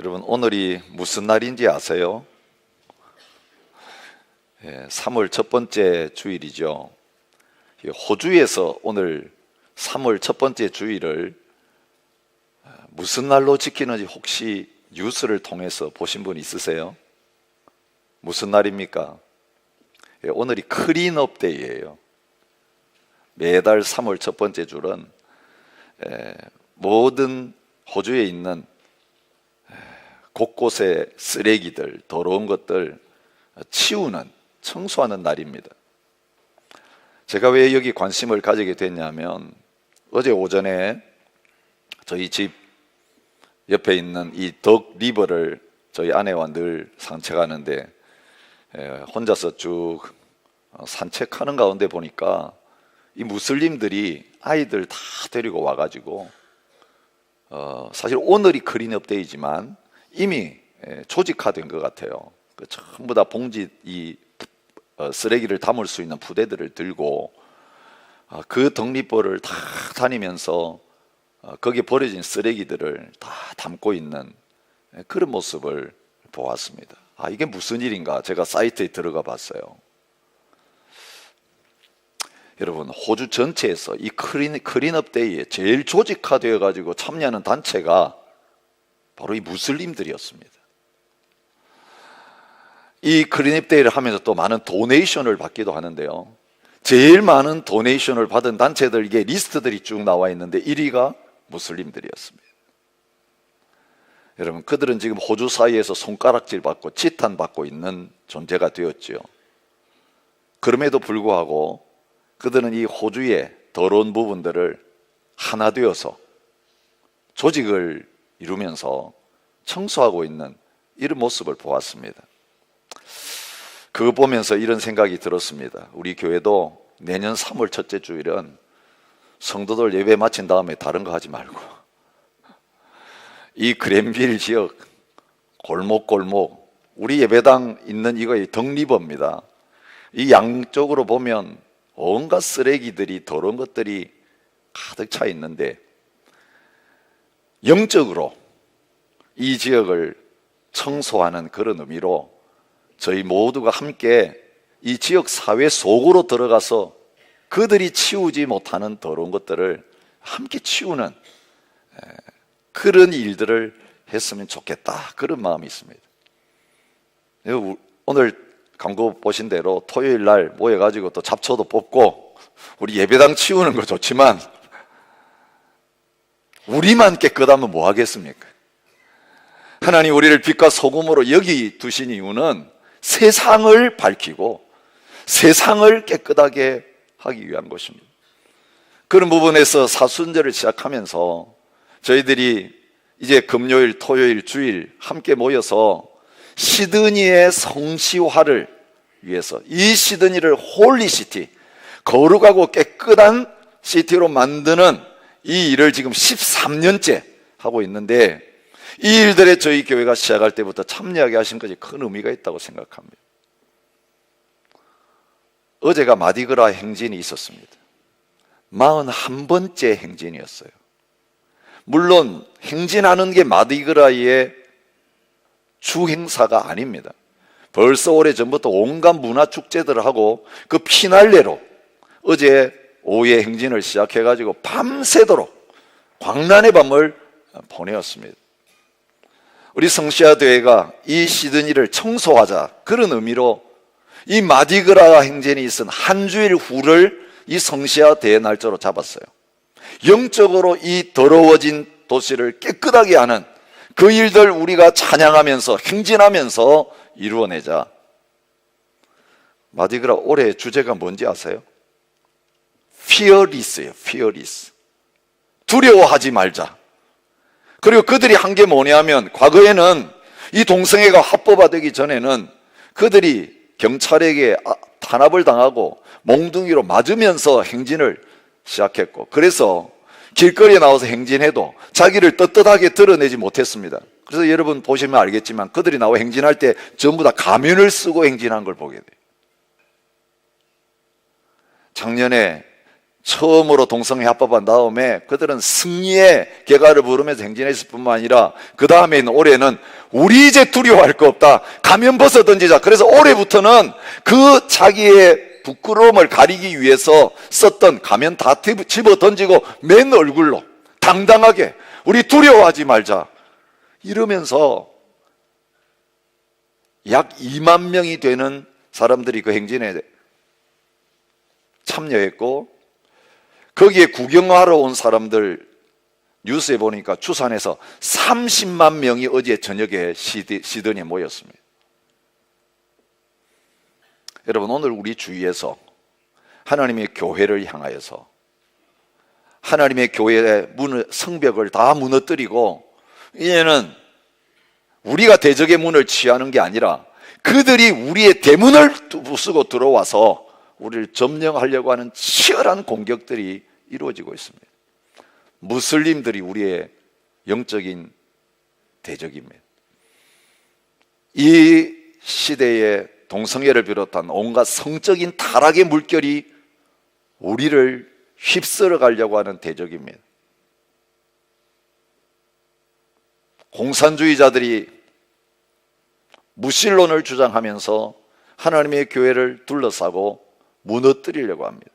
여러분, 오늘이 무슨 날인지 아세요? 3월 첫 번째 주일이죠. 호주에서 오늘 3월 첫 번째 주일을 무슨 날로 지키는지 혹시 뉴스를 통해서 보신 분 있으세요? 무슨 날입니까? 오늘이 클린업 데이예요. 매달 3월 첫 번째 주는 모든 호주에 있는 곳곳의 쓰레기들, 더러운 것들 치우는, 청소하는 날입니다. 제가 왜 여기 관심을 가지게 됐냐면 어제 오전에 저희 집 옆에 있는 이 덕 리버를 저희 아내와 늘 산책하는데 혼자서 쭉 산책하는 가운데 보니까 이 무슬림들이 아이들 다 데리고 와가지고 사실 오늘이 클린업 데이지만 이미 조직화된 것 같아요. 전부 다 봉지 이 쓰레기를 담을 수 있는 부대들을 들고 그 덕리벌을 다 다니면서 거기에 버려진 쓰레기들을 다 담고 있는 그런 모습을 보았습니다. 이게 무슨 일인가 제가 사이트에 들어가 봤어요. 여러분, 호주 전체에서 이 클린업 데이에 제일 조직화되어 가지고 참여하는 단체가 바로 이 무슬림들이었습니다. 이 클린업 데이를 하면서 또 많은 도네이션을 받기도 하는데요. 제일 많은 도네이션을 받은 단체들, 이게 리스트들이 쭉 나와 있는데 1위가 무슬림들이었습니다. 여러분, 그들은 지금 호주 사이에서 손가락질 받고 지탄 받고 있는 존재가 되었죠. 그럼에도 불구하고 그들은 이 호주의 더러운 부분들을 하나 되어서 조직을 이루면서 청소하고 있는 이런 모습을 보았습니다. 그거 보면서 이런 생각이 들었습니다. 우리 교회도 내년 3월 첫째 주일은 성도들 예배 마친 다음에 다른 거 하지 말고 이 그랜빌 지역 골목골목, 우리 예배당 있는 이거 덕리버입니다. 이 양쪽으로 보면 온갖 쓰레기들이, 더러운 것들이 가득 차 있는데 영적으로 이 지역을 청소하는 그런 의미로 저희 모두가 함께 이 지역 사회 속으로 들어가서 그들이 치우지 못하는 더러운 것들을 함께 치우는 그런 일들을 했으면 좋겠다, 그런 마음이 있습니다. 오늘 광고 보신 대로 토요일 날 모여가지고 또 잡초도 뽑고 우리 예배당 치우는 거 좋지만 우리만 깨끗하면 뭐 하겠습니까? 하나님 우리를 빛과 소금으로 여기 두신 이유는 세상을 밝히고 세상을 깨끗하게 하기 위한 것입니다. 그런 부분에서 사순절을 시작하면서 저희들이 이제 금요일, 토요일, 주일 함께 모여서 시드니의 성시화를 위해서 이 시드니를 홀리시티, 거룩하고 깨끗한 시티로 만드는 이 일을 지금 13년째 하고 있는데 이 일들에 저희 교회가 시작할 때부터 참여하게 하신 것이 큰 의미가 있다고 생각합니다. 어제가 마디그라 행진이 있었습니다. 41번째 행진이었어요. 물론 행진하는 게 마디그라의 주 행사가 아닙니다. 벌써 오래전부터 온갖 문화축제들을 하고 그 피날레로 어제 오후에 행진을 시작해가지고 밤새도록 광란의 밤을 보내었습니다. 우리 성시아 대회가 이 시드니를 청소하자, 그런 의미로 이 마디그라 행진이 있은 한 주일 후를 이 성시아 대회 날짜로 잡았어요. 영적으로 이 더러워진 도시를 깨끗하게 하는 그 일들 우리가 찬양하면서 행진하면서 이루어내자. 마디그라 올해 주제가 뭔지 아세요? Fearless예요. Fearless. 두려워하지 말자. 그리고 그들이 한 게 뭐냐면 과거에는 이 동성애가 합법화되기 전에는 그들이 경찰에게 탄압을 당하고 몽둥이로 맞으면서 행진을 시작했고, 그래서 길거리에 나와서 행진해도 자기를 떳떳하게 드러내지 못했습니다. 그래서 여러분 보시면 알겠지만 그들이 나와 행진할 때 전부 다 가면을 쓰고 행진한 걸 보게 돼요. 작년에 처음으로 동성애 합법한 다음에 그들은 승리의 개가를 부르면서 행진했을 뿐만 아니라 그 다음에 있는 올해는 우리 이제 두려워할 거 없다, 가면 벗어 던지자. 그래서 올해부터는 그 자기의 부끄러움을 가리기 위해서 썼던 가면 다 집어 던지고 맨 얼굴로 당당하게 우리 두려워하지 말자 이러면서 약 2만 명이 되는 사람들이 그 행진에 참여했고, 거기에 구경하러 온 사람들 뉴스에 보니까 추산해서 30만 명이 어제 저녁에 시드니에 모였습니다. 여러분, 오늘 우리 주위에서 하나님의 교회를 향하여서 하나님의 교회의 성벽을 다 무너뜨리고 이제는 우리가 대적의 문을 취하는 게 아니라 그들이 우리의 대문을 부수고 들어와서 우리를 점령하려고 하는 치열한 공격들이 이루어지고 있습니다. 무슬림들이 우리의 영적인 대적입니다. 이 시대에 동성애를 비롯한 온갖 성적인 타락의 물결이 우리를 휩쓸어 가려고 하는 대적입니다. 공산주의자들이 무신론을 주장하면서 하나님의 교회를 둘러싸고 무너뜨리려고 합니다.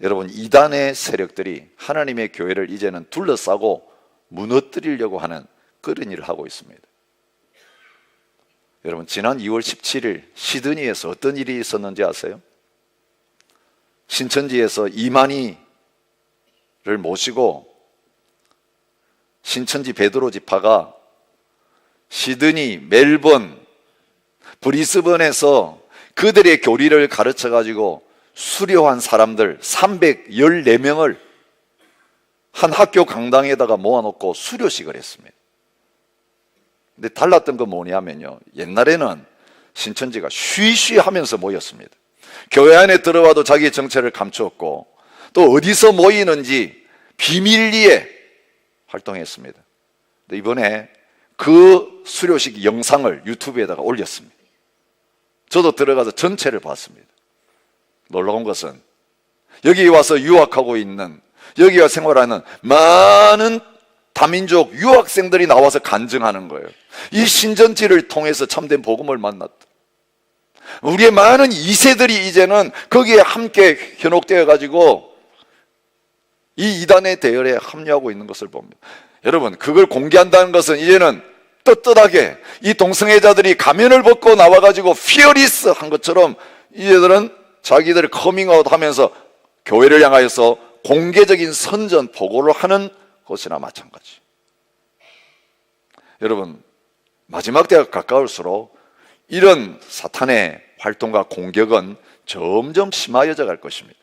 여러분, 이단의 세력들이 하나님의 교회를 이제는 둘러싸고 무너뜨리려고 하는 그런 일을 하고 있습니다. 여러분, 지난 2월 17일 시드니에서 어떤 일이 있었는지 아세요? 신천지에서 이만희를 모시고 신천지 베드로 지파가 시드니, 멜번, 브리스번에서 그들의 교리를 가르쳐 가지고 수료한 사람들 314명을 한 학교 강당에다가 모아놓고 수료식을 했습니다. 근데 달랐던 건 뭐냐면요, 옛날에는 신천지가 쉬쉬 하면서 모였습니다. 교회 안에 들어와도 자기의 정체를 감추었고 또 어디서 모이는지 비밀리에 활동했습니다. 근데 이번에 그 수료식 영상을 유튜브에다가 올렸습니다. 저도 들어가서 전체를 봤습니다. 놀라운 것은 여기 와서 유학하고 있는, 여기와 생활하는 많은 다민족 유학생들이 나와서 간증하는 거예요. 이 신천지를 통해서 참된 복음을 만났다. 우리의 많은 2세들이 이제는 거기에 함께 현혹되어 가지고 이 이단의 대열에 합류하고 있는 것을 봅니다. 여러분, 그걸 공개한다는 것은 이제는 떳떳하게 이 동성애자들이 가면을 벗고 나와가지고 피어리스 한 것처럼 이제들은 자기들을 커밍아웃 하면서 교회를 향하여서 공개적인 선전 보고를 하는 것이나 마찬가지. 여러분, 마지막 때가 가까울수록 이런 사탄의 활동과 공격은 점점 심화해져 갈 것입니다.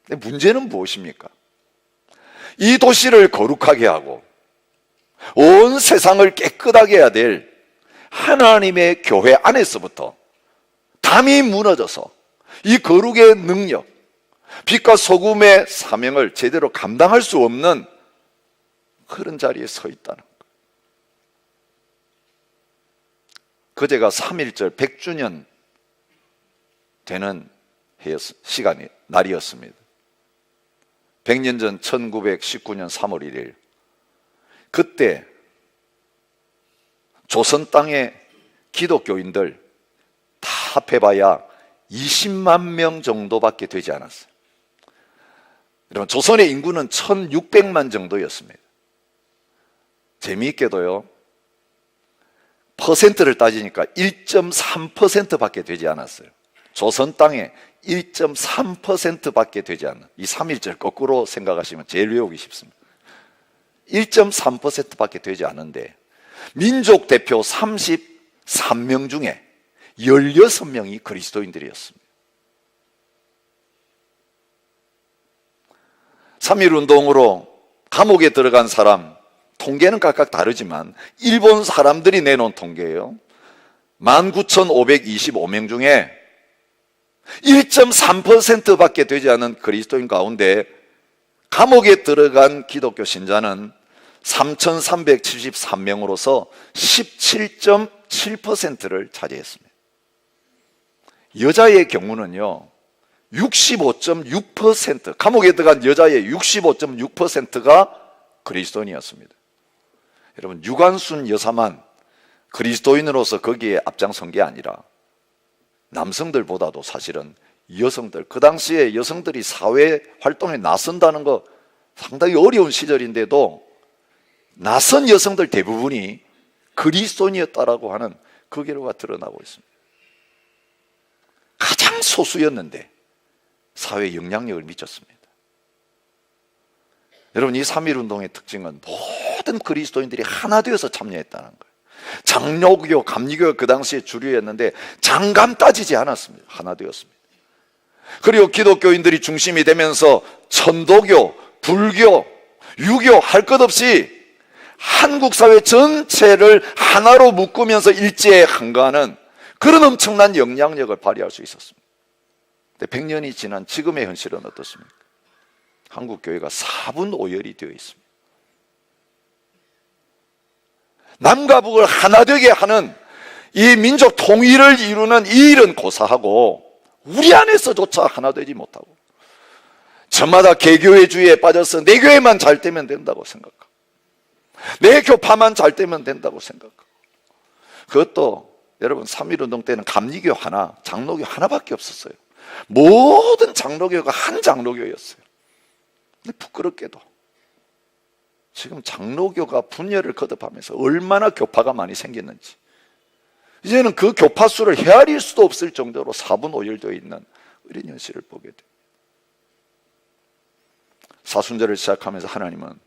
근데 문제는 무엇입니까? 이 도시를 거룩하게 하고 온 세상을 깨끗하게 해야 될 하나님의 교회 안에서부터 담이 무너져서 이 거룩의 능력, 빛과 소금의 사명을 제대로 감당할 수 없는 그런 자리에 서 있다는 것. 그제가 3.1절 100주년 되는 날이었습니다. 100년 전 1919년 3월 1일, 그때 조선 땅의 기독교인들 다 합해봐야 20만 명 정도밖에 되지 않았어요. 여러분, 조선의 인구는 1600만 정도였습니다. 재미있게도요, 퍼센트를 따지니까 1.3%밖에 되지 않았어요. 조선 땅에 1.3%밖에 되지 않는, 이 3.1절 거꾸로 생각하시면 제일 외우기 쉽습니다. 1.3%밖에 되지 않은데 민족 대표 33명 중에 16명이 그리스도인들이었습니다. 3.1운동으로 감옥에 들어간 사람 통계는 각각 다르지만 일본 사람들이 내놓은 통계예요. 19,525명 중에 1.3%밖에 되지 않은 그리스도인 가운데 감옥에 들어간 기독교 신자는 3,373명으로서 17.7%를 차지했습니다. 여자의 경우는요 65.6%, 감옥에 들어간 여자의 65.6%가 그리스도인이었습니다. 여러분, 유관순 여사만 그리스도인으로서 거기에 앞장선 게 아니라 남성들보다도 사실은 여성들, 그 당시에 여성들이 사회 활동에 나선다는 거 상당히 어려운 시절인데도 나선 여성들 대부분이 그리스도인이었다라고 하는 그 결과가 드러나고 있습니다. 가장 소수였는데 사회에 영향력을 미쳤습니다. 여러분, 이 3.1운동의 특징은 모든 그리스도인들이 하나 되어서 참여했다는 거예요. 장로교, 감리교가 그 당시에 주류였는데 장감 따지지 않았습니다. 하나 되었습니다. 그리고 기독교인들이 중심이 되면서 천도교, 불교, 유교 할 것 없이 한국 사회 전체를 하나로 묶으면서 일제에 한가하는 그런 엄청난 영향력을 발휘할 수 있었습니다. 근데 100년이 지난 지금의 현실은 어떻습니까? 한국 교회가 4분 오열이 되어 있습니다. 남과 북을 하나 되게 하는 이 민족 통일을 이루는 이 일은 고사하고 우리 안에서조차 하나 되지 못하고 저마다 개교회주의에 빠져서 내 교회만 잘 되면 된다고 생각하고 내 교파만 잘 되면 된다고 생각하고, 그것도 여러분 3.1운동 때는 감리교 하나, 장로교 하나밖에 없었어요. 모든 장로교가 한 장로교였어요. 근데 부끄럽게도 지금 장로교가 분열을 거듭하면서 얼마나 교파가 많이 생겼는지, 이제는 그 교파 수를 헤아릴 수도 없을 정도로 4분 오열되어 있는 이런 현실을 보게 됩니다. 사순절을 시작하면서 하나님은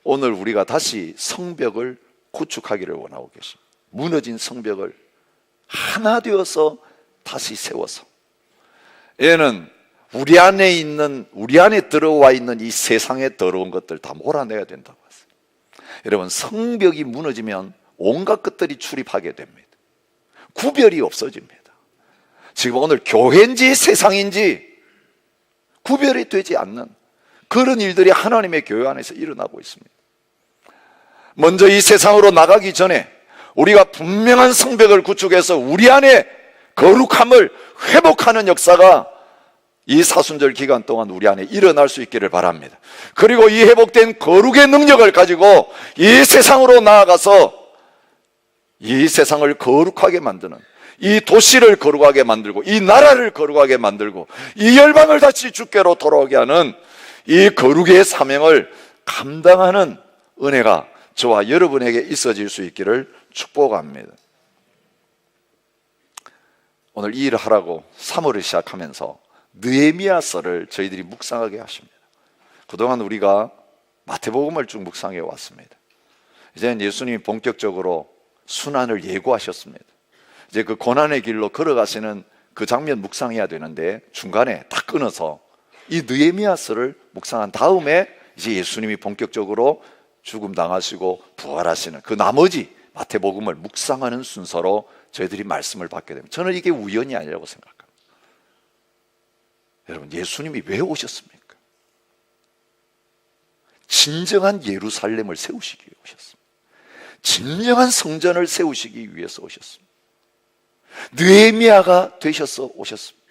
오늘 우리가 다시 성벽을 구축하기를 원하고 계십니다. 무너진 성벽을 하나 되어서 다시 세워서, 얘는 우리 안에 들어와 있는 이 세상의 더러운 것들 다 몰아내야 된다고 했어요. 여러분, 성벽이 무너지면 온갖 것들이 출입하게 됩니다. 구별이 없어집니다. 지금 오늘 교회인지 세상인지 구별이 되지 않는 그런 일들이 하나님의 교회 안에서 일어나고 있습니다. 먼저 이 세상으로 나가기 전에 우리가 분명한 성벽을 구축해서 우리 안에 거룩함을 회복하는 역사가 이 사순절 기간 동안 우리 안에 일어날 수 있기를 바랍니다. 그리고 이 회복된 거룩의 능력을 가지고 이 세상으로 나아가서 이 세상을 거룩하게 만드는, 이 도시를 거룩하게 만들고 이 나라를 거룩하게 만들고 이 열방을 다시 주께로 돌아오게 하는 이 거룩의 사명을 감당하는 은혜가 저와 여러분에게 있어질 수 있기를 축복합니다. 오늘 이 일을 하라고 3월을 시작하면서 느헤미야서를 저희들이 묵상하게 하십니다. 그동안 우리가 마태복음을 쭉 묵상해 왔습니다. 이제는 예수님이 본격적으로 순환을 예고하셨습니다. 이제 그 고난의 길로 걸어가시는 그 장면 묵상해야 되는데 중간에 다 끊어서 이 느헤미야서를 묵상한 다음에 이제 예수님이 본격적으로 죽음 당하시고 부활하시는 그 나머지 마태복음을 묵상하는 순서로 저희들이 말씀을 받게 됩니다. 저는 이게 우연이 아니라고 생각합니다. 여러분, 예수님이 왜 오셨습니까? 진정한 예루살렘을 세우시기 위해 오셨습니다. 진정한 성전을 세우시기 위해서 오셨습니다. 느헤미야가 되셔서 오셨습니다.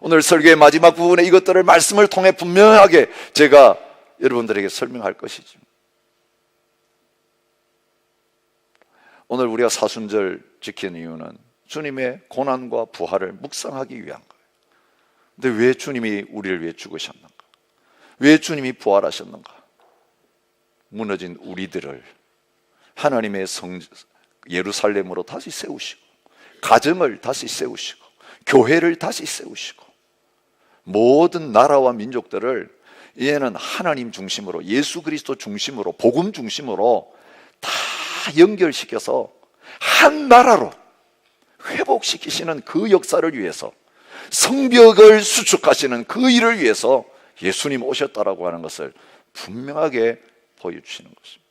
오늘 설교의 마지막 부분에 이것들을 말씀을 통해 분명하게 제가 여러분들에게 설명할 것이죠. 오늘 우리가 사순절 지키는 이유는 주님의 고난과 부활을 묵상하기 위한 거예요. 근데 왜 주님이 우리를 위해 죽으셨는가? 왜 주님이 부활하셨는가? 무너진 우리들을 하나님의 예루살렘으로 다시 세우시고, 가정을 다시 세우시고, 교회를 다시 세우시고, 모든 나라와 민족들을 이제는 하나님 중심으로, 예수 그리스도 중심으로, 복음 중심으로 다 연결시켜서 한 나라로 회복시키시는 그 역사를 위해서, 성벽을 수축하시는 그 일을 위해서 예수님 오셨다라고 하는 것을 분명하게 보여주시는 것입니다.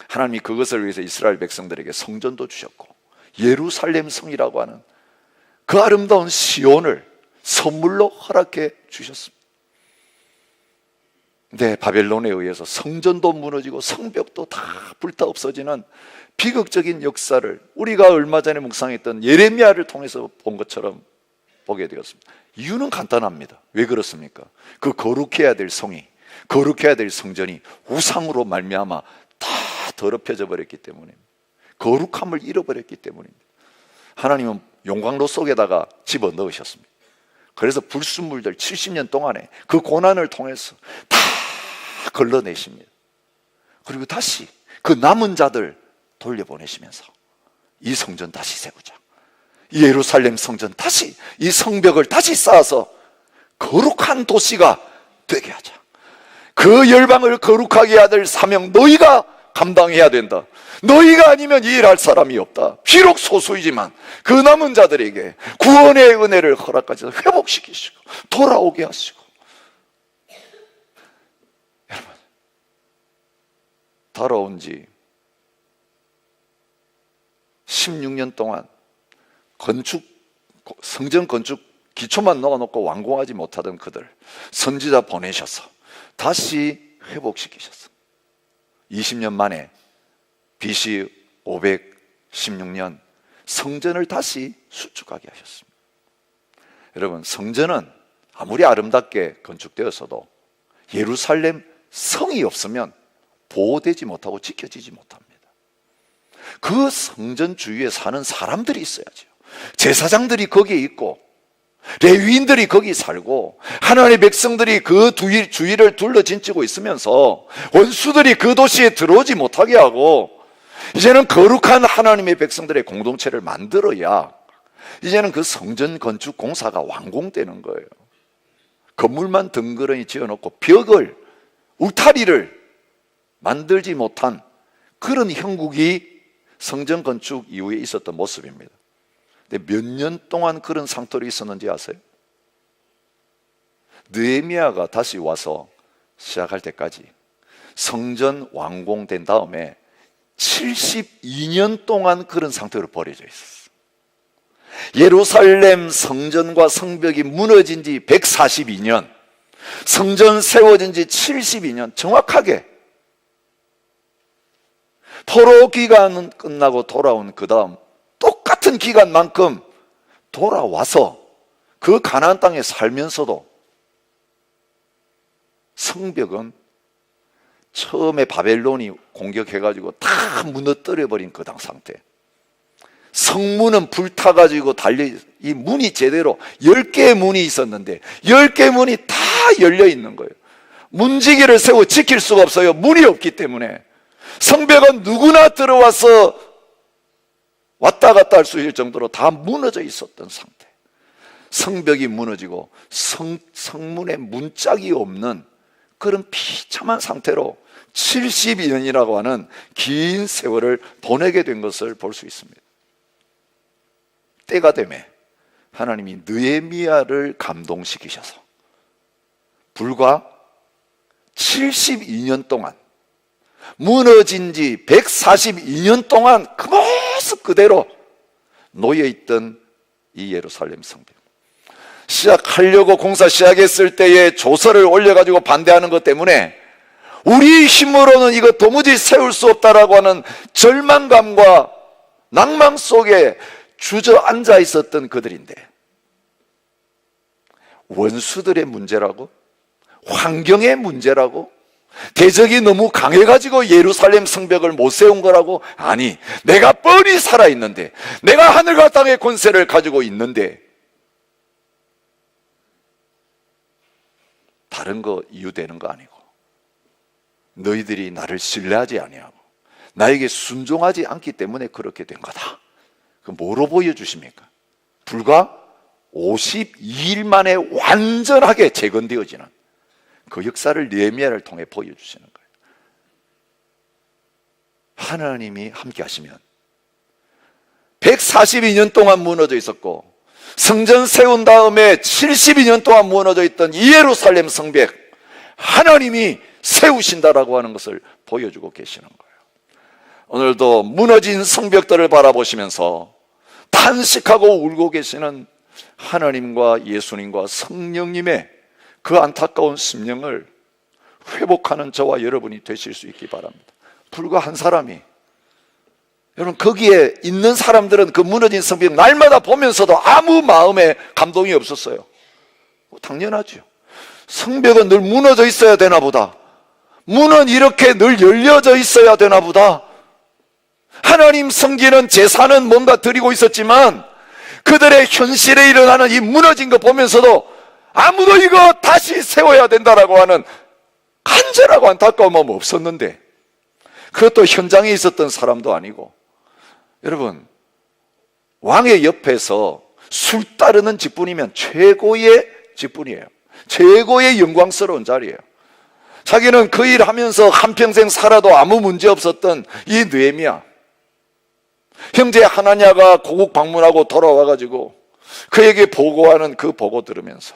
하나님이 그것을 위해서 이스라엘 백성들에게 성전도 주셨고 예루살렘 성이라고 하는 그 아름다운 시온을 선물로 허락해 주셨습니다. 근데 바벨론에 의해서 성전도 무너지고 성벽도 다 불타 없어지는 비극적인 역사를 우리가 얼마 전에 묵상했던 예레미야를 통해서 본 것처럼 보게 되었습니다. 이유는 간단합니다. 왜 그렇습니까? 그 거룩해야 될 성이, 거룩해야 될 성전이 우상으로 말미암아 다 더럽혀져 버렸기 때문입니다. 거룩함을 잃어버렸기 때문입니다. 하나님은 용광로 속에다가 집어넣으셨습니다. 그래서 불순물들 70년 동안에 그 고난을 통해서 다 걸러내십니다. 그리고 다시 그 남은 자들 돌려보내시면서 이 성전 다시 세우자, 이 예루살렘 성전 다시, 이 성벽을 다시 쌓아서 거룩한 도시가 되게 하자. 그 열방을 거룩하게 해야 될 사명 너희가 감당해야 된다. 너희가 아니면 이 일할 사람이 없다. 비록 소수이지만 그 남은 자들에게 구원의 은혜를 허락하셔서 회복시키시고 돌아오게 하시고. 여러분, 돌아온 지 16년 동안 성전 건축 기초만 넣어놓고 완공하지 못하던 그들 선지자 보내셔서 다시 회복시키셨어. 20년 만에 BC 516년 성전을 다시 수축하게 하셨습니다. 여러분, 성전은 아무리 아름답게 건축되었어도 예루살렘 성이 없으면 보호되지 못하고 지켜지지 못합니다. 그 성전 주위에 사는 사람들이 있어야죠. 제사장들이 거기에 있고 레위인들이 거기 살고 하나님의 백성들이 그 주위를 둘러진치고 있으면서 원수들이 그 도시에 들어오지 못하게 하고, 이제는 거룩한 하나님의 백성들의 공동체를 만들어야 이제는 그 성전 건축 공사가 완공되는 거예요. 건물만 덩그러니 지어놓고 벽을, 울타리를 만들지 못한 그런 형국이 성전 건축 이후에 있었던 모습입니다. 근데 몇 년 동안 그런 상태로 있었는지 아세요? 느헤미야가 다시 와서 시작할 때까지 성전 완공된 다음에 72년 동안 그런 상태로 버려져 있었어요. 예루살렘 성전과 성벽이 무너진 지 142년, 성전 세워진 지 72년, 정확하게 포로 기간은 끝나고 돌아온 그 다음 똑같은 기간만큼 돌아와서 그 가나안 땅에 살면서도 성벽은 처음에 바벨론이 공격해가지고 다 무너뜨려버린 그 당 상태, 성문은 불타가지고 이 문이 제대로 10개의 문이 있었는데 10개의 문이 다 열려있는 거예요. 문지기를 세워 지킬 수가 없어요. 문이 없기 때문에. 성벽은 누구나 들어와서 왔다 갔다 할 수 있을 정도로 다 무너져 있었던 상태. 성벽이 무너지고 성문에 문짝이 없는 그런 비참한 상태로 72년이라고 하는 긴 세월을 보내게 된 것을 볼 수 있습니다. 때가 되매 하나님이 느헤미야를 감동시키셔서 불과 72년 동안, 무너진 지 142년 동안 그 모습 그대로 놓여있던 이 예루살렘 성벽, 시작하려고 공사 시작했을 때에 조서를 올려가지고 반대하는 것 때문에 우리 힘으로는 이거 도무지 세울 수 없다라고 하는 절망감과 낭망 속에 주저앉아 있었던 그들인데, 원수들의 문제라고, 환경의 문제라고, 대적이 너무 강해가지고 예루살렘 성벽을 못 세운 거라고? 아니, 내가 뻔히 살아있는데, 내가 하늘과 땅의 권세를 가지고 있는데 다른 거 이유 되는 거 아니고, 너희들이 나를 신뢰하지 아니하고 나에게 순종하지 않기 때문에 그렇게 된 거다. 그 뭐로 보여주십니까? 불과 52일 만에 완전하게 재건되어지는 그 역사를 느헤미야를 통해 보여주시는 거예요. 하나님이 함께 하시면 142년 동안 무너져 있었고 성전 세운 다음에 72년 동안 무너져 있던 이 예루살렘 성벽, 하나님이 세우신다라고 하는 것을 보여주고 계시는 거예요. 오늘도 무너진 성벽들을 바라보시면서 탄식하고 울고 계시는 하나님과 예수님과 성령님의 그 안타까운 심령을 회복하는 저와 여러분이 되실 수 있기 바랍니다. 불과 한 사람이 여러분, 거기에 있는 사람들은 그 무너진 성벽 날마다 보면서도 아무 마음에 감동이 없었어요. 당연하죠. 성벽은 늘 무너져 있어야 되나 보다. 문은 이렇게 늘 열려져 있어야 되나 보다. 하나님 섬기는 제사는 뭔가 드리고 있었지만 그들의 현실에 일어나는 이 무너진 거 보면서도 아무도 이거 다시 세워야 된다라고 하는 간절하고 안타까운 마음 없었는데, 그것도 현장에 있었던 사람도 아니고, 여러분, 왕의 옆에서 술 따르는 직분이면 최고의 직분이에요. 최고의 영광스러운 자리예요. 자기는 그 일 하면서 한평생 살아도 아무 문제 없었던 이 느헤미야, 형제 하나냐가 고국 방문하고 돌아와가지고 그에게 보고하는 그 보고 들으면서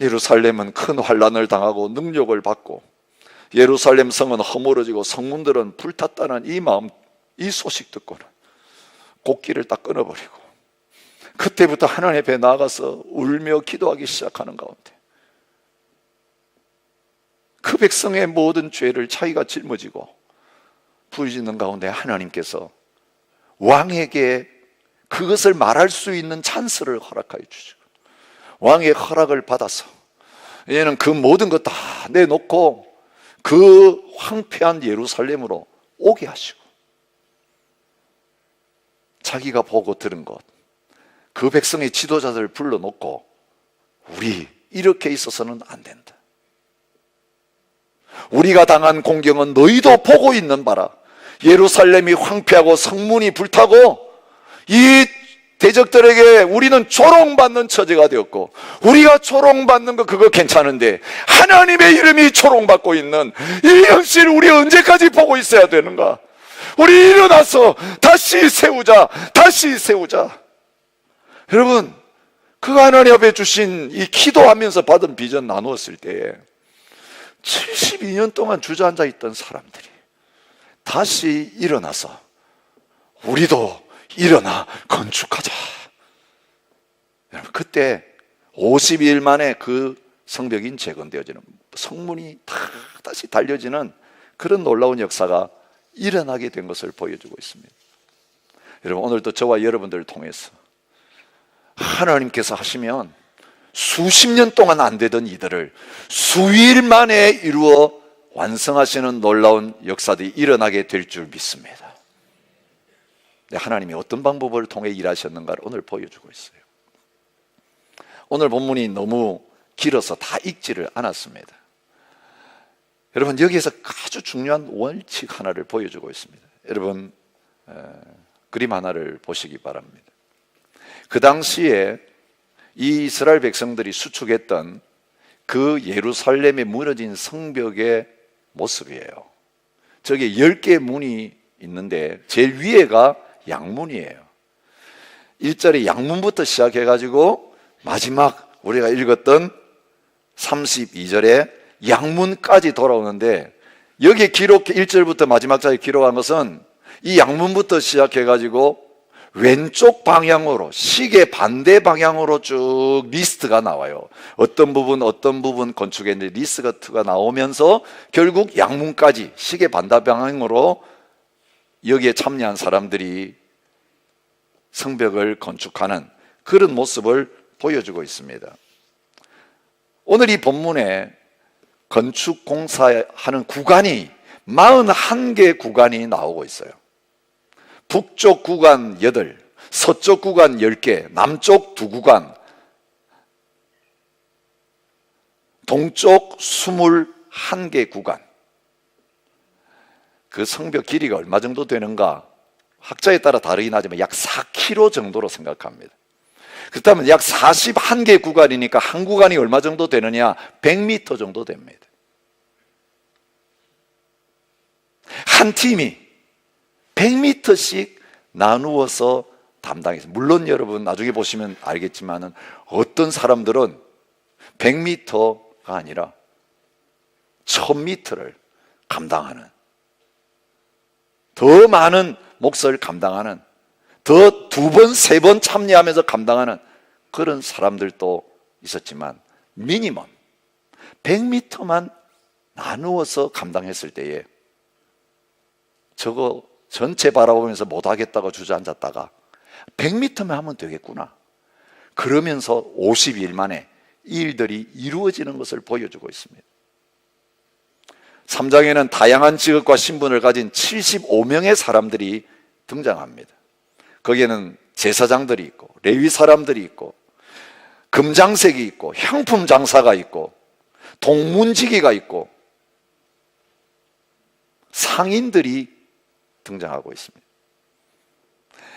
예루살렘은 큰 환난을 당하고 능력을 받고 예루살렘 성은 허물어지고 성문들은 불탔다는 이 마음, 이 소식 듣고는 곡기를 딱 끊어버리고 그때부터 하나님 앞에 나아가서 울며 기도하기 시작하는 가운데 그 백성의 모든 죄를 자기가 짊어지고 부르짖는 가운데 하나님께서 왕에게 그것을 말할 수 있는 찬스를 허락하여 주시고, 왕의 허락을 받아서 얘는 그 모든 것 다 내놓고 그 황폐한 예루살렘으로 오게 하시고, 자기가 보고 들은 것, 그 백성의 지도자들을 불러놓고 우리 이렇게 있어서는 안 된다. 우리가 당한 공경은 너희도 보고 있는 바라. 예루살렘이 황폐하고 성문이 불타고 이 대적들에게 우리는 조롱받는 처지가 되었고, 우리가 조롱받는 거 그거 괜찮은데 하나님의 이름이 조롱받고 있는 이 현실을 우리 언제까지 보고 있어야 되는가? 우리 일어나서 다시 세우자, 다시 세우자. 여러분, 그 하나님 앞에 주신 이 기도하면서 받은 비전 나누었을 때에 72년 동안 주저앉아 있던 사람들이 다시 일어나서 우리도 일어나 건축하자. 여러분, 그때 52일 만에 그 성벽이 재건되어지는, 성문이 다 다시 달려지는 그런 놀라운 역사가 일어나게 된 것을 보여주고 있습니다. 여러분, 오늘도 저와 여러분들을 통해서 하나님께서 하시면 수십 년 동안 안 되던 이들을 수일 만에 이루어 완성하시는 놀라운 역사들이 일어나게 될 줄 믿습니다. 하나님이 어떤 방법을 통해 일하셨는가를 오늘 보여주고 있어요. 오늘 본문이 너무 길어서 다 읽지를 않았습니다. 여러분, 여기에서 아주 중요한 원칙 하나를 보여주고 있습니다. 여러분, 그림 하나를 보시기 바랍니다. 그 당시에 이 이스라엘 백성들이 수축했던 그 예루살렘에 무너진 성벽의 모습이에요. 저게 10개의 문이 있는데 제일 위에가 양문이에요. 1절에 양문부터 시작해가지고 마지막 우리가 읽었던 32절에 양문까지 돌아오는데, 여기 기록 1절부터 마지막까지 기록한 것은 이 양문부터 시작해가지고 왼쪽 방향으로, 시계 반대 방향으로 쭉 리스트가 나와요. 어떤 부분 건축했는데 리스트가 나오면서 결국 양문까지 시계 반대 방향으로 여기에 참여한 사람들이 성벽을 건축하는 그런 모습을 보여주고 있습니다. 오늘 이 본문에 건축 공사하는 구간이 41개 구간이 나오고 있어요. 북쪽 구간 8, 서쪽 구간 10개, 남쪽 2구간, 동쪽 21개 구간. 그 성벽 길이가 얼마 정도 되는가? 학자에 따라 다르긴 하지만 약 4km 정도로 생각합니다. 그렇다면 약 41개 구간이니까 한 구간이 얼마 정도 되느냐? 100m 정도 됩니다. 한 팀이 100m씩 나누어서 담당했어요. 물론 여러분 나중에 보시면 알겠지만 어떤 사람들은 100m가 아니라 1000m를 감당하는, 더 많은 몫을 감당하는, 더 2번, 3번 참여하면서 감당하는 그런 사람들도 있었지만 미니멈 100m만 나누어서 감당했을 때에 저거 전체 바라보면서 못하겠다고 주저앉았다가 100m만 하면 되겠구나. 그러면서 52일 만에 이 일들이 이루어지는 것을 보여주고 있습니다. 3장에는 다양한 직업과 신분을 가진 75명의 사람들이 등장합니다. 거기에는 제사장들이 있고 레위 사람들이 있고 금장색이 있고 향품 장사가 있고 동문지기가 있고 상인들이 등장하고 있습니다.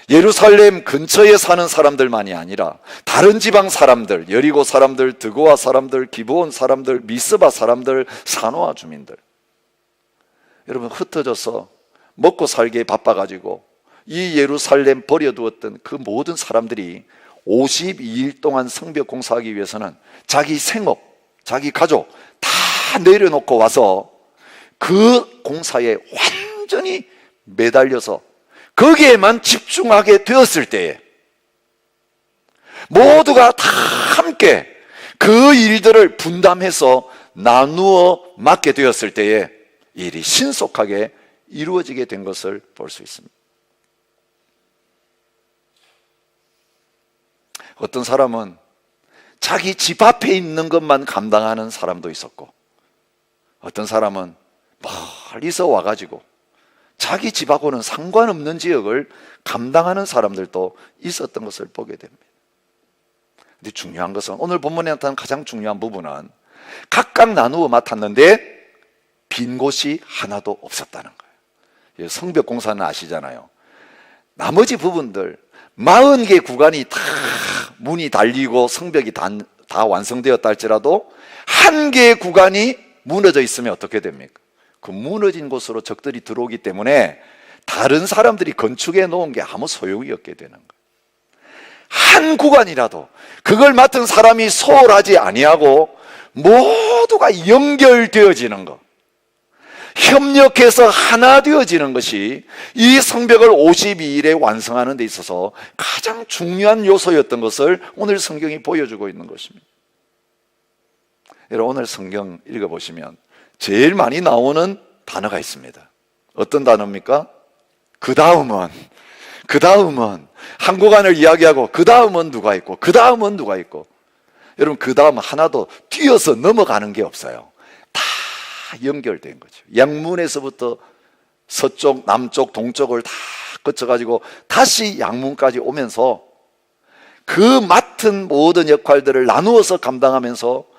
예루살렘 근처에 사는 사람들만이 아니라 다른 지방 사람들, 여리고 사람들, 드고아 사람들, 기브온 사람들, 미스바 사람들, 사노아 주민들, 여러분 흩어져서 먹고 살기에 바빠가지고 이 예루살렘 버려두었던 그 모든 사람들이 52일 동안 성벽 공사하기 위해서는 자기 생업, 자기 가족 다 내려놓고 와서 그 공사에 완전히 매달려서 거기에만 집중하게 되었을 때에 모두가 다 함께 그 일들을 분담해서 나누어 맡게 되었을 때에 일이 신속하게 이루어지게 된 것을 볼 수 있습니다. 어떤 사람은 자기 집 앞에 있는 것만 감당하는 사람도 있었고, 어떤 사람은 멀리서 와가지고 자기 집하고는 상관없는 지역을 감당하는 사람들도 있었던 것을 보게 됩니다. 근데 중요한 것은, 오늘 본문에 나타난 가장 중요한 부분은 각각 나누어 맡았는데 빈 곳이 하나도 없었다는 거예요. 성벽 공사는 아시잖아요. 나머지 부분들 40개 구간이 다 문이 달리고 성벽이 다 완성되었다 할지라도 한 개의 구간이 무너져 있으면 어떻게 됩니까? 그 무너진 곳으로 적들이 들어오기 때문에 다른 사람들이 건축해 놓은 게 아무 소용이 없게 되는 거예요. 한 구간이라도 그걸 맡은 사람이 소홀하지 아니하고 모두가 연결되어지는 것, 협력해서 하나 되어지는 것이 이 성벽을 52일에 완성하는 데 있어서 가장 중요한 요소였던 것을 오늘 성경이 보여주고 있는 것입니다. 여러분, 오늘 성경 읽어보시면 제일 많이 나오는 단어가 있습니다. 어떤 단어입니까? 그 다음은 한 구간을 이야기하고 그 다음은 누가 있고 그 다음은 누가 있고, 여러분 그 다음 하나도 뛰어서 넘어가는 게 없어요. 다 연결된 거죠. 양문에서부터 서쪽, 남쪽, 동쪽을 다 거쳐가지고 다시 양문까지 오면서 그 맡은 모든 역할들을 나누어서 감당하면서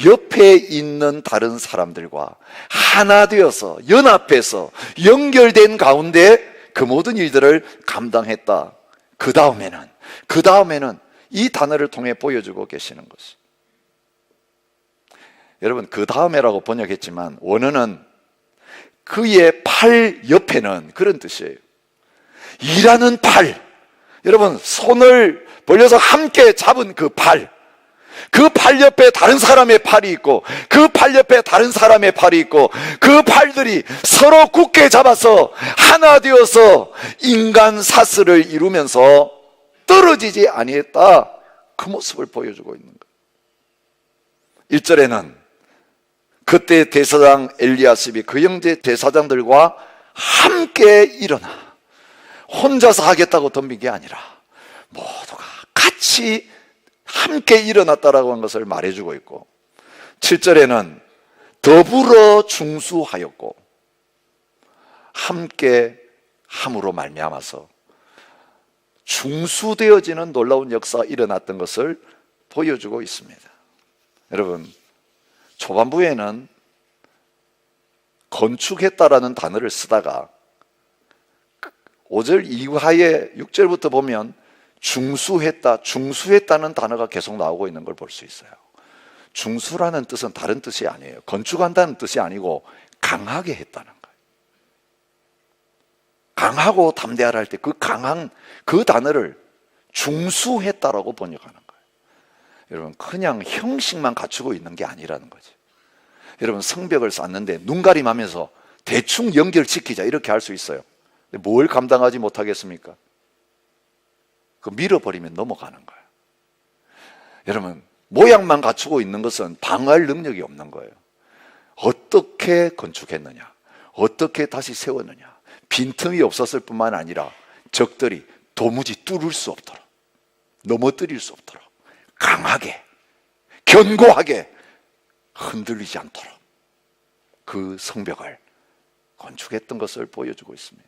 옆에 있는 다른 사람들과 하나 되어서 연합해서 연결된 가운데 그 모든 일들을 감당했다. 그 다음에는 이 단어를 통해 보여주고 계시는 것이, 여러분 그 다음에라고 번역했지만 원어는 그의 팔 옆에는 그런 뜻이에요. 일하는 팔, 여러분 손을 벌려서 함께 잡은 그 팔, 그 팔 옆에 다른 사람의 팔이 있고 그 팔 옆에 다른 사람의 팔이 있고 그 팔들이 서로 굳게 잡아서 하나 되어서 인간 사슬을 이루면서 떨어지지 아니했다. 그 모습을 보여주고 있는 거예요. 1절에는 그때 대사장 엘리야십이 그 형제 대사장들과 함께 일어나, 혼자서 하겠다고 덤빈 게 아니라 모두가 같이 함께 일어났다라고 하는 것을 말해주고 있고, 7절에는 더불어 중수하였고 함께 함으로 말미암아서 중수되어지는 놀라운 역사가 일어났던 것을 보여주고 있습니다. 여러분, 초반부에는 건축했다라는 단어를 쓰다가 5절 이하의 6절부터 보면 중수했다는 단어가 계속 나오고 있는 걸 볼 수 있어요. 중수라는 뜻은 다른 뜻이 아니에요. 건축한다는 뜻이 아니고 강하게 했다는 거예요. 강하고 담대하라 할 때 그 강한 그 단어를 중수했다라고 번역하는 거예요. 여러분, 그냥 형식만 갖추고 있는 게 아니라는 거죠. 여러분, 성벽을 쌓는데 눈가림하면서 대충 연결시키자 이렇게 할 수 있어요. 근데 뭘 감당하지 못하겠습니까? 그 밀어버리면 넘어가는 거예요. 여러분, 모양만 갖추고 있는 것은 방어할 능력이 없는 거예요. 어떻게 건축했느냐, 어떻게 다시 세웠느냐, 빈틈이 없었을 뿐만 아니라 적들이 도무지 뚫을 수 없도록, 넘어뜨릴 수 없도록 강하게, 견고하게 흔들리지 않도록 그 성벽을 건축했던 것을 보여주고 있습니다.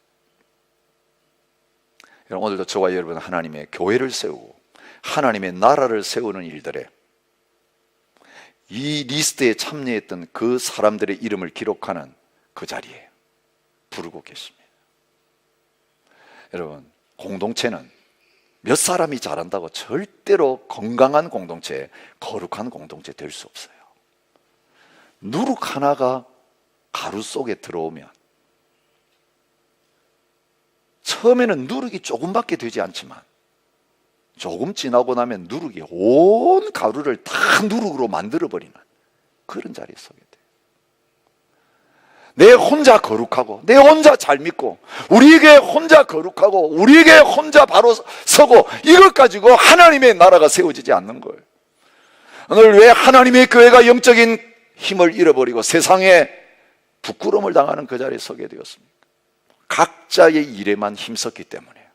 오늘도 저와 여러분 하나님의 교회를 세우고 하나님의 나라를 세우는 일들에 이 리스트에 참여했던 그 사람들의 이름을 기록하는 그 자리에 부르고 계십니다. 여러분, 공동체는 몇 사람이 잘한다고 절대로 건강한 공동체, 거룩한 공동체 될 수 없어요. 누룩 하나가 가루 속에 들어오면 처음에는 누룩이 조금밖에 되지 않지만 조금 지나고 나면 누룩이 온 가루를 다 누룩으로 만들어버리는 그런 자리에 서게 돼요. 내 혼자 거룩하고 내 혼자 잘 믿고 우리에게 혼자 거룩하고 우리에게 혼자 바로 서고 이것 가지고 하나님의 나라가 세워지지 않는 거예요. 오늘 왜 하나님의 교회가 영적인 힘을 잃어버리고 세상에 부끄러움을 당하는 그 자리에 서게 되었습니까? 각자의 일에만 힘썼기 때문에,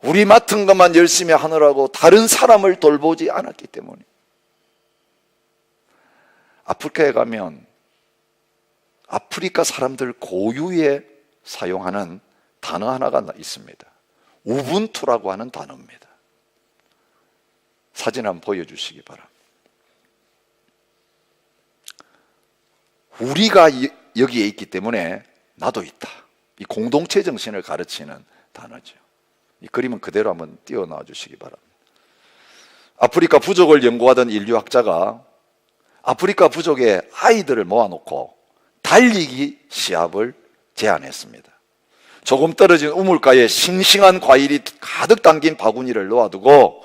우리 맡은 것만 열심히 하느라고 다른 사람을 돌보지 않았기 때문에. 아프리카에 가면 아프리카 사람들 고유에 사용하는 단어 하나가 있습니다. 우분투라고 하는 단어입니다. 사진 한번 보여주시기 바랍니다. 우리가 여기에 있기 때문에 나도 있다. 이 공동체 정신을 가르치는 단어죠. 이 그림은 그대로 한번 띄워놔 주시기 바랍니다. 아프리카 부족을 연구하던 인류학자가 아프리카 부족의 아이들을 모아놓고 달리기 시합을 제안했습니다. 조금 떨어진 우물가에 싱싱한 과일이 가득 담긴 바구니를 놓아두고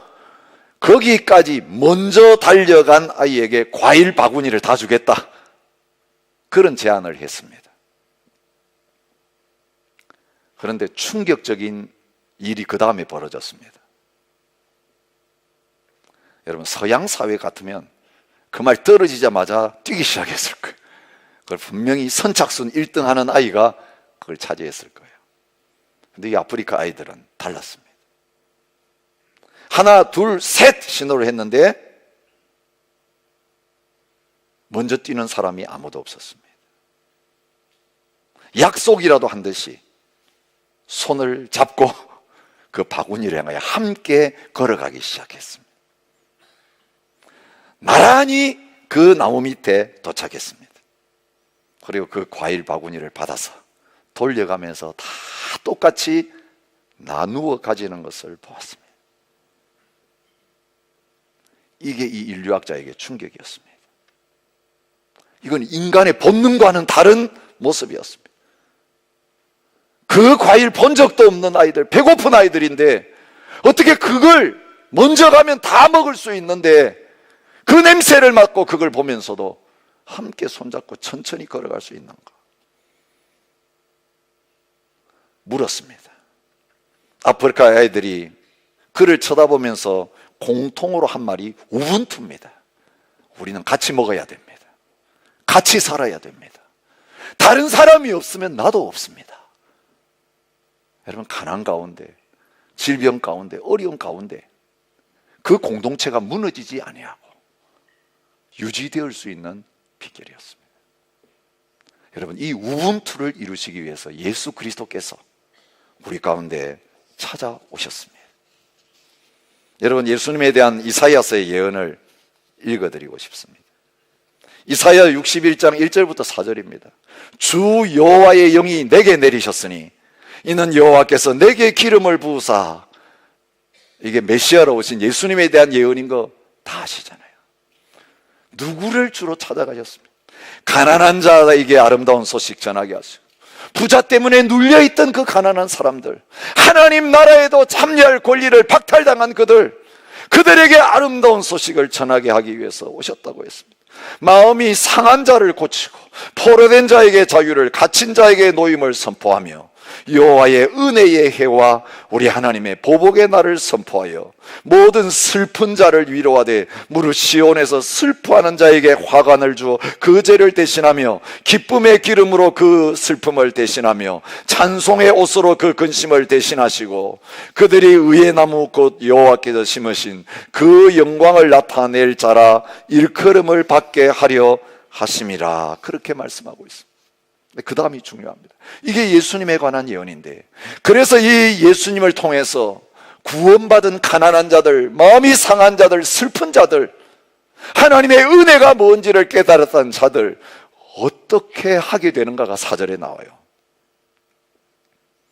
거기까지 먼저 달려간 아이에게 과일 바구니를 다 주겠다, 그런 제안을 했습니다. 그런데 충격적인 일이 그 다음에 벌어졌습니다. 여러분, 서양 사회 같으면 그 말 떨어지자마자 뛰기 시작했을 거예요. 그걸 분명히 선착순 1등 하는 아이가 그걸 차지했을 거예요. 근데 이 아프리카 아이들은 달랐습니다. 하나, 둘, 셋 신호를 했는데 먼저 뛰는 사람이 아무도 없었습니다. 약속이라도 한 듯이 손을 잡고 그 바구니를 향하여 함께 걸어가기 시작했습니다. 나란히 그 나무 밑에 도착했습니다. 그리고 그 과일 바구니를 받아서 돌려가면서 다 똑같이 나누어 가지는 것을 보았습니다. 이게 이 인류학자에게 충격이었습니다. 이건 인간의 본능과는 다른 모습이었습니다. 그 과일 본 적도 없는 아이들, 배고픈 아이들인데 어떻게 그걸 먼저 가면 다 먹을 수 있는데 그 냄새를 맡고 그걸 보면서도 함께 손잡고 천천히 걸어갈 수 있는가? 물었습니다. 아프리카 아이들이 그를 쳐다보면서 공통으로 한 말이 우분투입니다. 우리는 같이 먹어야 됩니다. 같이 살아야 됩니다. 다른 사람이 없으면 나도 없습니다. 여러분, 가난 가운데, 질병 가운데, 어려운 가운데 그 공동체가 무너지지 아니하고 유지될 수 있는 비결이었습니다. 여러분, 이 우분투를 이루시기 위해서 예수 그리스도께서 우리 가운데 찾아오셨습니다. 여러분, 예수님에 대한 이사야서의 예언을 읽어드리고 싶습니다. 이사야 61장 1절부터 4절입니다. 주 여호와의 영이 내게 내리셨으니 이는 여호와께서 내게 기름을 부으사, 이게 메시아로 오신 예수님에 대한 예언인 거 다 아시잖아요. 누구를 주로 찾아가셨습니까? 가난한 자에게 아름다운 소식 전하게 하시고, 부자 때문에 눌려있던 그 가난한 사람들, 하나님 나라에도 참여할 권리를 박탈당한 그들에게 아름다운 소식을 전하게 하기 위해서 오셨다고 했습니다. 마음이 상한 자를 고치고 포로된 자에게 자유를, 갇힌 자에게 노임을 선포하며 여호와의 은혜의 해와 우리 하나님의 보복의 날을 선포하여 모든 슬픈 자를 위로하되 무릇 시온에서 슬퍼하는 자에게 화관을 주어 그 죄를 대신하며 기쁨의 기름으로 그 슬픔을 대신하며 찬송의 옷으로 그 근심을 대신하시고 그들이 의의 나무 곧 여호와께서 심으신 그 영광을 나타낼 자라 일컬음을 받게 하려 하심이라. 그렇게 말씀하고 있습니다. 그 다음이 중요합니다. 이게 예수님에 관한 예언인데, 그래서 이 예수님을 통해서 구원받은 가난한 자들, 마음이 상한 자들, 슬픈 자들, 하나님의 은혜가 뭔지를 깨달았던 자들 어떻게 하게 되는가가 4절에 나와요.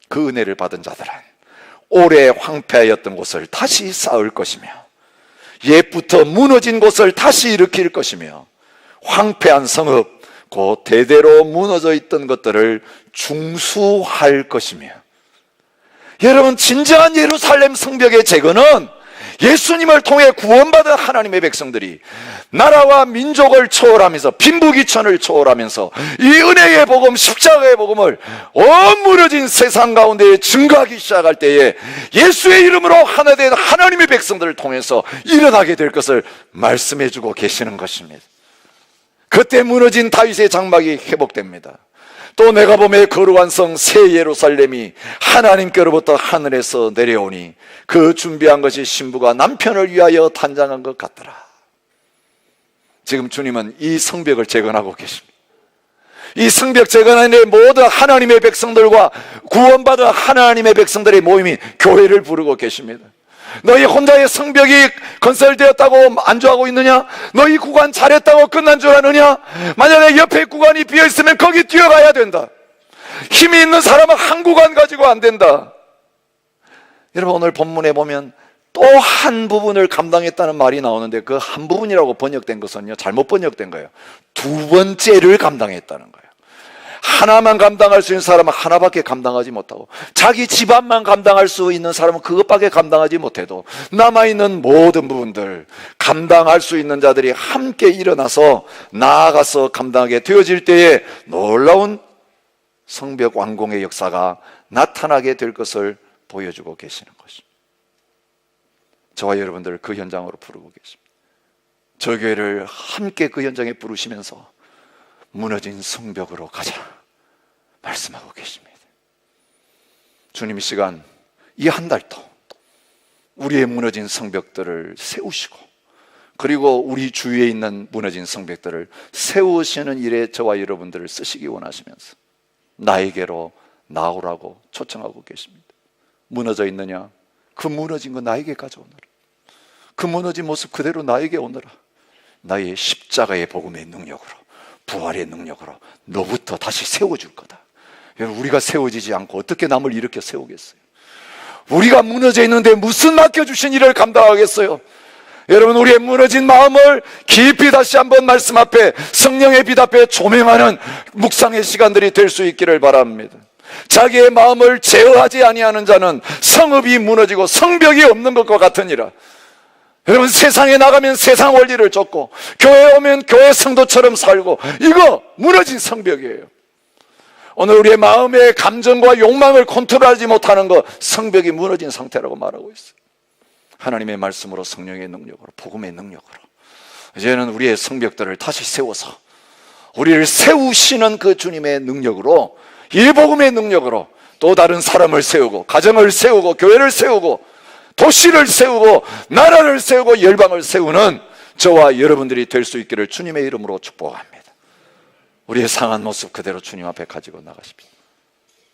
그 은혜를 받은 자들은 오래 황폐하였던 곳을 다시 쌓을 것이며 옛부터 무너진 곳을 다시 일으킬 것이며 황폐한 성읍 곧 대대로 무너져 있던 것들을 중수할 것이며, 여러분, 진정한 예루살렘 성벽의 재건은 예수님을 통해 구원받은 하나님의 백성들이 나라와 민족을 초월하면서 빈부귀천을 초월하면서 이 은혜의 복음, 십자가의 복음을 온 무너진 세상 가운데 증거하기 시작할 때에 예수의 이름으로 하나 된 하나님의 백성들을 통해서 일어나게 될 것을 말씀해 주고 계시는 것입니다. 그때 무너진 다윗의 장막이 회복됩니다. 또 내가 보매 거룩한 성 새 예루살렘이 하나님께로부터 하늘에서 내려오니 그 준비한 것이 신부가 남편을 위하여 단장한 것 같더라. 지금 주님은 이 성벽을 재건하고 계십니다. 이 성벽 재건하는 모든 하나님의 백성들과 구원받은 하나님의 백성들의 모임이 교회를 부르고 계십니다. 너희 혼자의 성벽이 건설되었다고 안주하고 있느냐? 너희 구간 잘했다고 끝난 줄 아느냐? 만약에 옆에 구간이 비어있으면 거기 뛰어가야 된다. 힘이 있는 사람은 한 구간 가지고 안 된다. 여러분, 오늘 본문에 보면 또 한 부분을 감당했다는 말이 나오는데 그 한 부분이라고 번역된 것은요, 잘못 번역된 거예요. 두 번째를 감당했다는 거예요. 하나만 감당할 수 있는 사람은 하나밖에 감당하지 못하고, 자기 집안만 감당할 수 있는 사람은 그것밖에 감당하지 못해도 남아있는 모든 부분들 감당할 수 있는 자들이 함께 일어나서 나아가서 감당하게 되어질 때에 놀라운 성벽 완공의 역사가 나타나게 될 것을 보여주고 계시는 것입니다. 저와 여러분들을 그 현장으로 부르고 계십니다. 저 교회를 함께 그 현장에 부르시면서 무너진 성벽으로 가자 말씀하고 계십니다. 주님, 이 시간 이 한 달도 우리의 무너진 성벽들을 세우시고, 그리고 우리 주위에 있는 무너진 성벽들을 세우시는 일에 저와 여러분들을 쓰시기 원하시면서 나에게로 나오라고 초청하고 계십니다. 무너져 있느냐? 그 무너진 거 나에게 가져오너라. 그 무너진 모습 그대로 나에게 오너라. 나의 십자가의 복음의 능력으로, 부활의 능력으로 너부터 다시 세워줄 거다. 여러분, 우리가 세워지지 않고 어떻게 남을 일으켜 세우겠어요? 우리가 무너져 있는데 무슨 맡겨주신 일을 감당하겠어요? 여러분, 우리의 무너진 마음을 깊이 다시 한번 말씀 앞에, 성령의 빛 앞에 조명하는 묵상의 시간들이 될 수 있기를 바랍니다. 자기의 마음을 제어하지 아니하는 자는 성읍이 무너지고 성벽이 없는 것과 같으니라. 여러분, 세상에 나가면 세상 원리를 쫓고 교회에 오면 교회 성도처럼 살고, 이거 무너진 성벽이에요. 오늘 우리의 마음의 감정과 욕망을 컨트롤하지 못하는 것, 성벽이 무너진 상태라고 말하고 있어요. 하나님의 말씀으로, 성령의 능력으로, 복음의 능력으로 이제는 우리의 성벽들을 다시 세워서 우리를 세우시는 그 주님의 능력으로, 이 복음의 능력으로 또 다른 사람을 세우고, 가정을 세우고, 교회를 세우고, 도시를 세우고, 나라를 세우고, 열방을 세우는 저와 여러분들이 될 수 있기를 주님의 이름으로 축복합니다. 우리의 상한 모습 그대로 주님 앞에 가지고 나가십시오.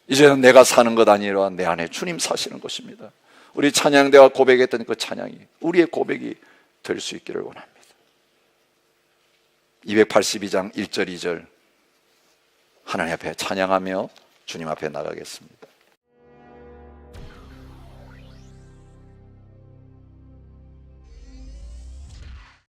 이제는 내가 사는 것 아니라 내 안에 주님 사시는 것입니다. 우리 찬양대와 고백했던 그 찬양이 우리의 고백이 될 수 있기를 원합니다. 282장 1절 2절 하나님 앞에 찬양하며 주님 앞에 나가겠습니다.